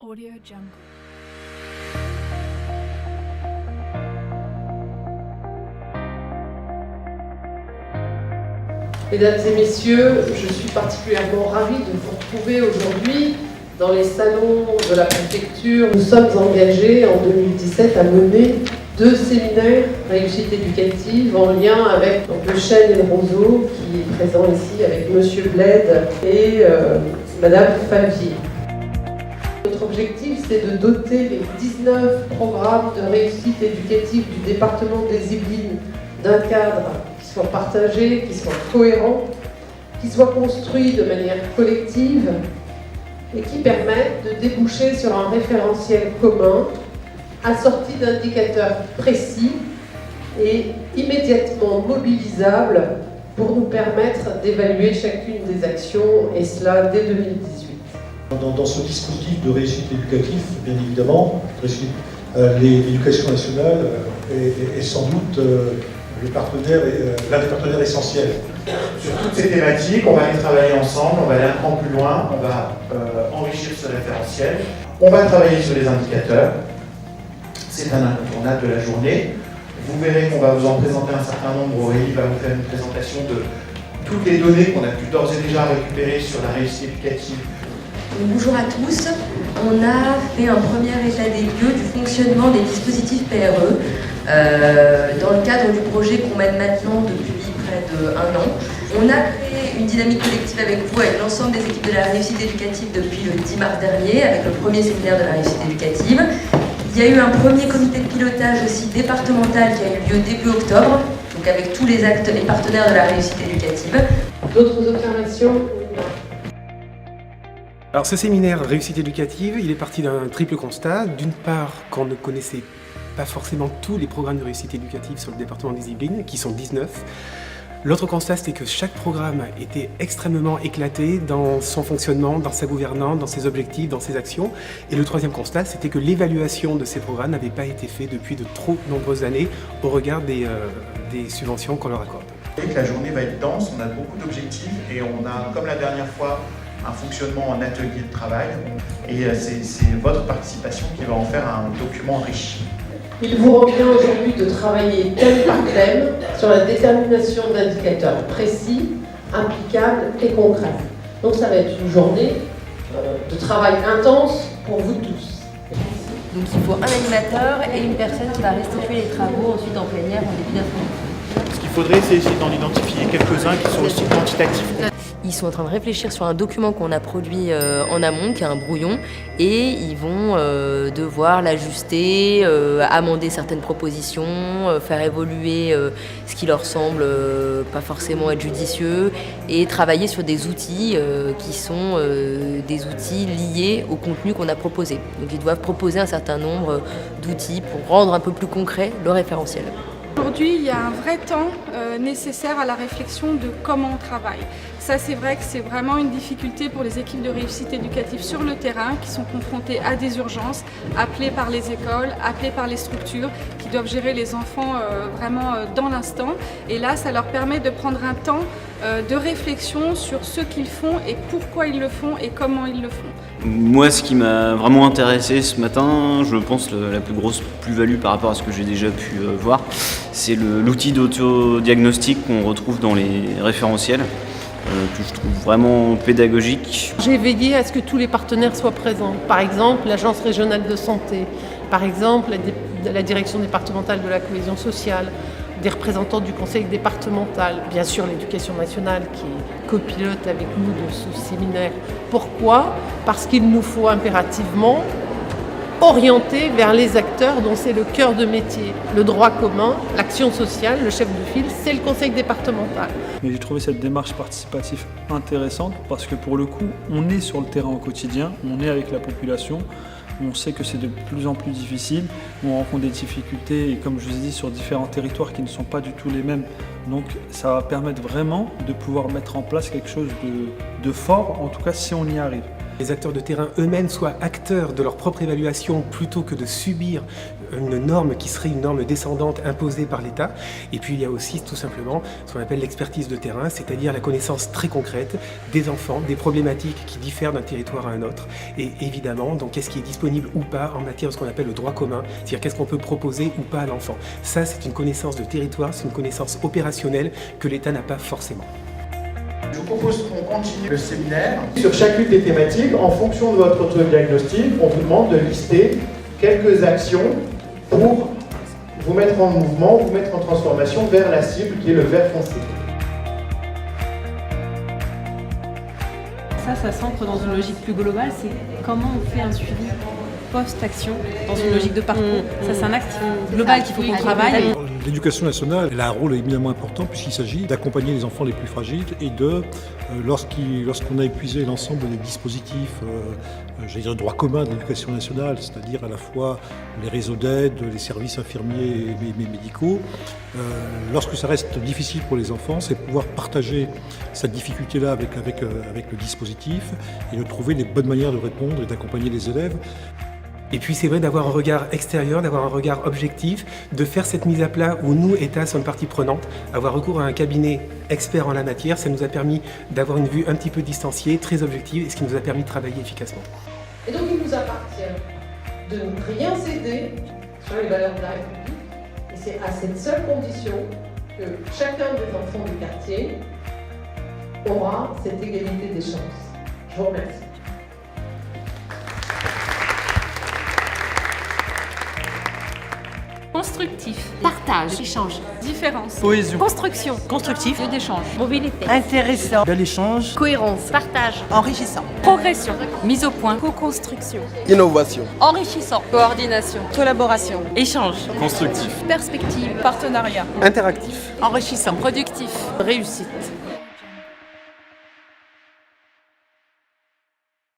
AudioJungle. Mesdames et messieurs, je suis particulièrement ravie de vous retrouver aujourd'hui dans les salons de la préfecture. Nous sommes engagés en 2017 à mener 2 séminaires réussite éducative en lien avec le chêne et le roseau qui est présent ici avec Monsieur Bled et Madame Favier. Notre objectif, c'est de doter les 19 programmes de réussite éducative du département des Yvelines d'un cadre qui soit partagé, qui soit cohérent, qui soit construit de manière collective et qui permette de déboucher sur un référentiel commun assorti d'indicateurs précis et immédiatement mobilisables pour nous permettre d'évaluer chacune des actions, et cela dès 2018. Dans ce dispositif de réussite éducative, bien évidemment, l'éducation nationale est sans doute l'un des partenaires essentiels. Sur toutes ces thématiques, on va aller travailler ensemble, on va aller un cran plus loin, on va enrichir ce référentiel, on va travailler sur les indicateurs. C'est un incontournable de la journée. Vous verrez qu'on va vous en présenter un certain nombre. Aurélie va vous faire une présentation de toutes les données qu'on a pu d'ores et déjà récupérer sur la réussite éducative. Bonjour à tous. On a fait un premier état des lieux du fonctionnement des dispositifs PRE dans le cadre du projet qu'on mène maintenant depuis près d'1 an. On a créé une dynamique collective avec vous, avec l'ensemble des équipes de la réussite éducative depuis le 10 mars dernier, avec le premier séminaire de la réussite éducative. Il y a eu un premier comité de pilotage aussi départemental qui a eu lieu début octobre, donc avec tous les actes et partenaires de la réussite éducative. D'autres observations ? Alors ce séminaire réussite éducative, il est parti d'un triple constat. D'une part, qu'on ne connaissait pas forcément tous les programmes de réussite éducative sur le département des Yvelines, qui sont 19. L'autre constat, c'était que chaque programme était extrêmement éclaté dans son fonctionnement, dans sa gouvernance, dans ses objectifs, dans ses actions. Et le troisième constat, c'était que l'évaluation de ces programmes n'avait pas été faite depuis de trop nombreuses années au regard des subventions qu'on leur accorde. La journée va être dense, on a beaucoup d'objectifs et on a, comme la dernière fois, un fonctionnement en atelier de travail. Et c'est votre participation qui va en faire un document riche. Il vous revient aujourd'hui de travailler thème par thème sur la détermination d'indicateurs précis, applicables et concrets. Donc ça va être une journée de travail intense pour vous tous. Donc il faut un animateur et une personne qui va restituer les travaux ensuite en plénière en début d'après-midi. Ce qu'il faudrait, c'est essayer d'en identifier quelques-uns qui sont aussi quantitatifs. Ils sont en train de réfléchir sur un document qu'on a produit en amont, qui est un brouillon, et ils vont devoir l'ajuster, amender certaines propositions, faire évoluer ce qui leur semble pas forcément être judicieux, et travailler sur des outils qui sont des outils liés au contenu qu'on a proposé. Donc ils doivent proposer un certain nombre d'outils pour rendre un peu plus concret le référentiel. Aujourd'hui, il y a un vrai temps nécessaire à la réflexion de comment on travaille. Ça, c'est vrai que c'est vraiment une difficulté pour les équipes de réussite éducative sur le terrain qui sont confrontées à des urgences, appelées par les écoles, appelées par les structures, qui doivent gérer les enfants vraiment dans l'instant. Et là, ça leur permet de prendre un temps de réflexion sur ce qu'ils font et pourquoi ils le font et comment ils le font. Moi, ce qui m'a vraiment intéressé ce matin, je pense la plus grosse plus-value par rapport à ce que j'ai déjà pu voir, c'est l'outil d'autodiagnostic qu'on retrouve dans les référentiels, que je trouve vraiment pédagogique. J'ai veillé à ce que tous les partenaires soient présents. Par exemple, l'Agence régionale de santé, par exemple, la direction départementale de la cohésion sociale, des représentants du conseil départemental, bien sûr l'éducation nationale qui est copilote avec nous de ce séminaire. Pourquoi ? Parce qu'il nous faut impérativement orienter vers les acteurs dont c'est le cœur de métier. Le droit commun, l'action sociale, le chef de file, c'est le conseil départemental. Mais j'ai trouvé cette démarche participative intéressante parce que pour le coup, on est sur le terrain au quotidien, on est avec la population. On sait que c'est de plus en plus difficile, on rencontre des difficultés et comme je vous ai dit sur différents territoires qui ne sont pas du tout les mêmes. Donc ça va permettre vraiment de pouvoir mettre en place quelque chose de fort, en tout cas si on y arrive. Les acteurs de terrain eux-mêmes soient acteurs de leur propre évaluation plutôt que de subir une norme qui serait une norme descendante imposée par l'État. Et puis il y a aussi tout simplement ce qu'on appelle l'expertise de terrain, c'est-à-dire la connaissance très concrète des enfants, des problématiques qui diffèrent d'un territoire à un autre. Et évidemment, donc qu'est-ce qui est disponible ou pas en matière de ce qu'on appelle le droit commun, c'est-à-dire qu'est-ce qu'on peut proposer ou pas à l'enfant. Ça, c'est une connaissance de territoire, c'est une connaissance opérationnelle que l'État n'a pas forcément. Je vous propose qu'on continue le séminaire. Sur chacune des thématiques, en fonction de votre autodiagnostic, on vous demande de lister quelques actions pour vous mettre en mouvement, vous mettre en transformation vers la cible qui est le vert foncé. Ça s'ancre dans une logique plus globale, c'est comment on fait un suivi post-action dans une logique de parcours. Ça, c'est un acte global qu'il faut qu'on travaille. L'éducation nationale elle a un rôle éminemment important puisqu'il s'agit d'accompagner les enfants les plus fragiles et de, lorsqu'on a épuisé l'ensemble des dispositifs, de droit commun de l'éducation nationale, c'est-à-dire à la fois les réseaux d'aide, les services infirmiers et médicaux, lorsque ça reste difficile pour les enfants, c'est pouvoir partager cette difficulté-là avec le dispositif et de trouver les bonnes manières de répondre et d'accompagner les élèves. Et puis c'est vrai d'avoir un regard extérieur, d'avoir un regard objectif, de faire cette mise à plat où nous, État, sommes partie prenante. Avoir recours à un cabinet expert en la matière, ça nous a permis d'avoir une vue un petit peu distanciée, très objective, et ce qui nous a permis de travailler efficacement. Et donc il nous appartient de ne rien céder sur les valeurs de la République. Et c'est à cette seule condition que chacun des enfants du quartier aura cette égalité des chances. Je vous remercie. Constructif, partage, échange, Différence. Cohésion. construction, Constructif. lieu d'échange, mobilité, Intéressant. Bel échange. cohérence, partage, Enrichissant. progression, mise au point, co-construction, Innovation. enrichissant, coordination, collaboration, échange, Constructif. perspective, partenariat, Interactif. enrichissant, productif, réussite.